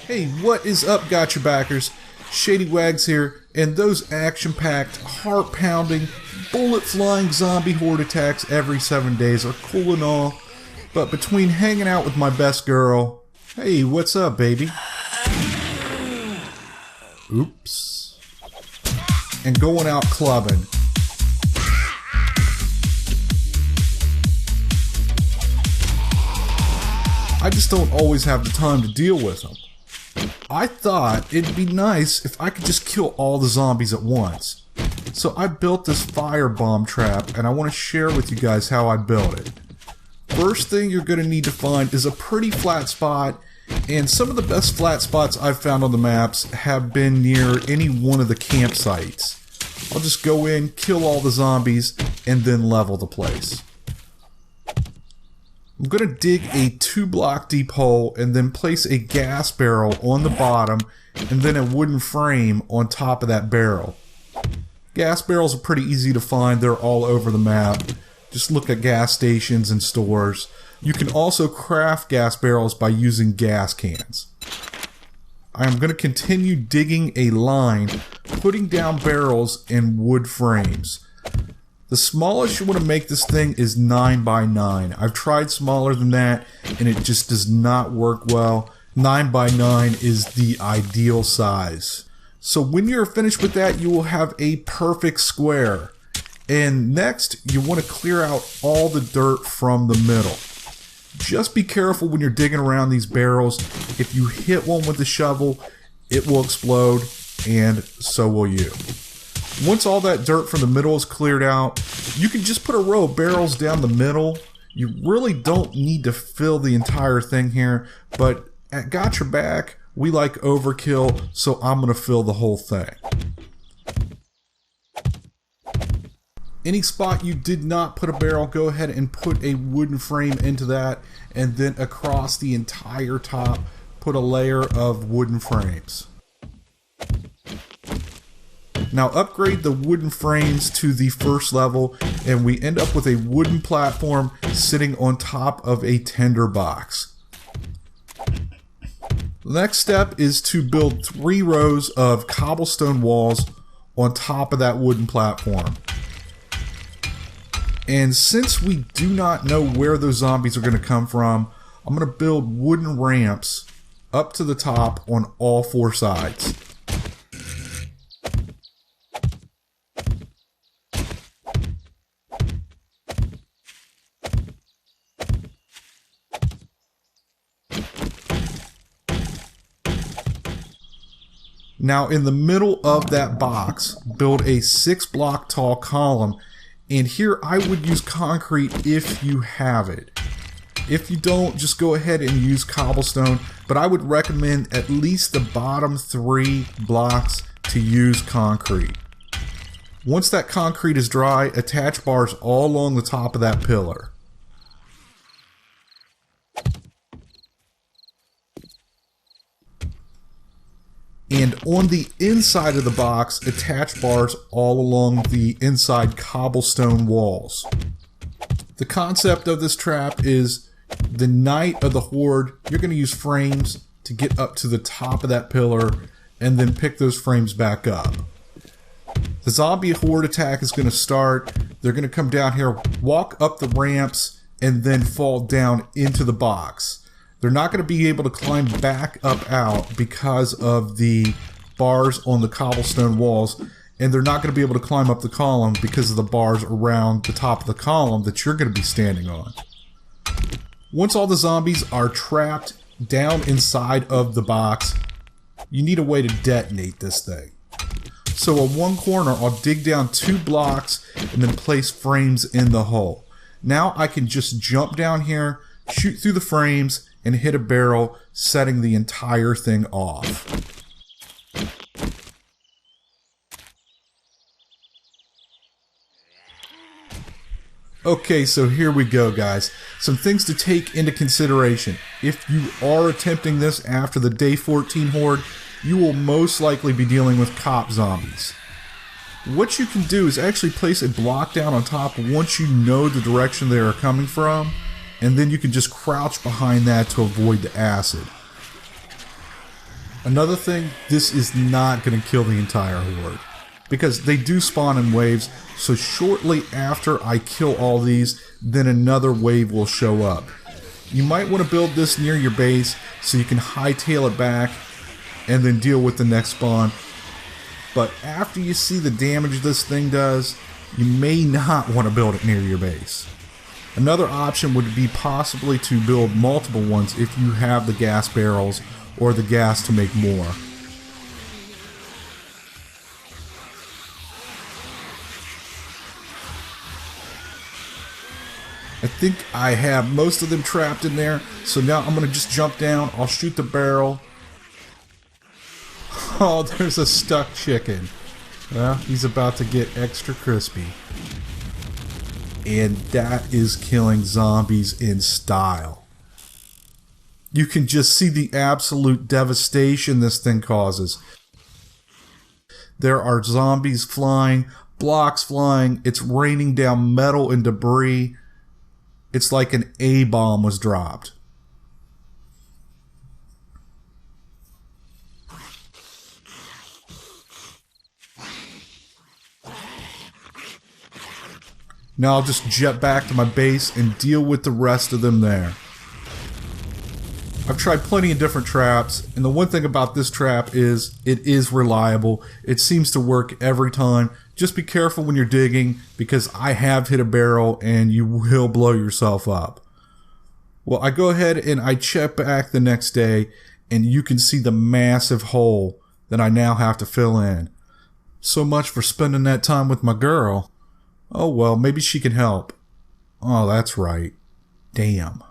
Hey, what is up, gotcha backers? Shady Wags here, and those action-packed, heart-pounding, bullet-flying zombie horde attacks every 7 days are cool and all, but between hanging out with my best girl, hey, what's up, baby? Oops. And going out clubbing, I just don't always have the time to deal with them. I thought it'd be nice if I could just kill all the zombies at once. So I built this firebomb trap, and I want to share with you guys how I built it. First thing you're going to need to find is a pretty flat spot, and some of the best flat spots I've found on the maps have been near any one of the campsites. I'll just go in, kill all the zombies, and then level the place. I'm going to dig a 2-block deep hole and then place a gas barrel on the bottom and then a wooden frame on top of that barrel. Gas barrels are pretty easy to find. They're all over the map. Just look at gas stations and stores. You can also craft gas barrels by using gas cans. I am going to continue digging a line, putting down barrels and wood frames. The smallest you want to make this thing is 9 by 9. I've tried smaller than that and it just does not work well. 9 by 9 is the ideal size. So when you're finished with that, you will have a perfect square. And next, you want to clear out all the dirt from the middle. Just be careful when you're digging around these barrels. If you hit one with the shovel, it will explode, and so will you. Once all that dirt from the middle is cleared out, you can just put a row of barrels down the middle. You really don't need to fill the entire thing here, but at Got Your Back, we like overkill, so I'm going to fill the whole thing. Any spot you did not put a barrel, go ahead and put a wooden frame into that, and then across the entire top, put a layer of wooden frames. Now upgrade the wooden frames to the first level, and we end up with a wooden platform sitting on top of a tinder box. The next step is to build 3 rows of cobblestone walls on top of that wooden platform. And since we do not know where those zombies are going to come from, I'm going to build wooden ramps up to the top on all 4 sides. Now in the middle of that box, build a 6-block tall column, and here I would use concrete if you have it. If you don't, just go ahead and use cobblestone, but I would recommend at least the bottom 3 blocks to use concrete. Once that concrete is dry, attach bars all along the top of that pillar. And on the inside of the box, attach bars all along the inside cobblestone walls. The concept of this trap is the night of the horde, you're going to use frames to get up to the top of that pillar and then pick those frames back up. The zombie horde attack is going to start. They're going to come down here, walk up the ramps, and then fall down into the box. They're not going to be able to climb back up out because of the bars on the cobblestone walls, and they're not going to be able to climb up the column because of the bars around the top of the column that you're going to be standing on. Once all the zombies are trapped down inside of the box, you need a way to detonate this thing. So on one corner, I'll dig down 2 blocks and then place frames in the hole. Now I can just jump down here, shoot through the frames, and hit a barrel, setting the entire thing off. Okay, so here we go, guys. Some things to take into consideration. If you are attempting this after the day 14 horde, you will most likely be dealing with cop zombies. What you can do is actually place a block down on top once you know the direction they are coming from, and then you can just crouch behind that to avoid the acid. Another thing, this is not going to kill the entire horde, because they do spawn in waves, so shortly after I kill all these, then another wave will show up. You might want to build this near your base so you can hightail it back and then deal with the next spawn. But after you see the damage this thing does, you may not want to build it near your base. Another option would be possibly to build multiple ones if you have the gas barrels or the gas to make more. I think I have most of them trapped in there, so now I'm going to just jump down, I'll shoot the barrel. Oh, there's a stuck chicken. Well, he's about to get extra crispy. And that is killing zombies in style. You can just see the absolute devastation this thing causes. There are zombies flying, blocks flying, it's raining down metal and debris. It's like an A-bomb was dropped. Now I'll just jet back to my base and deal with the rest of them there. I've tried plenty of different traps, and the one thing about this trap is it is reliable. It seems to work every time. Just be careful when you're digging, because I have hit a barrel and you will blow yourself up. Well, I go ahead and I check back the next day, and you can see the massive hole that I now have to fill in. So much for spending that time with my girl. Oh well, maybe she can help. Oh, that's right. Damn.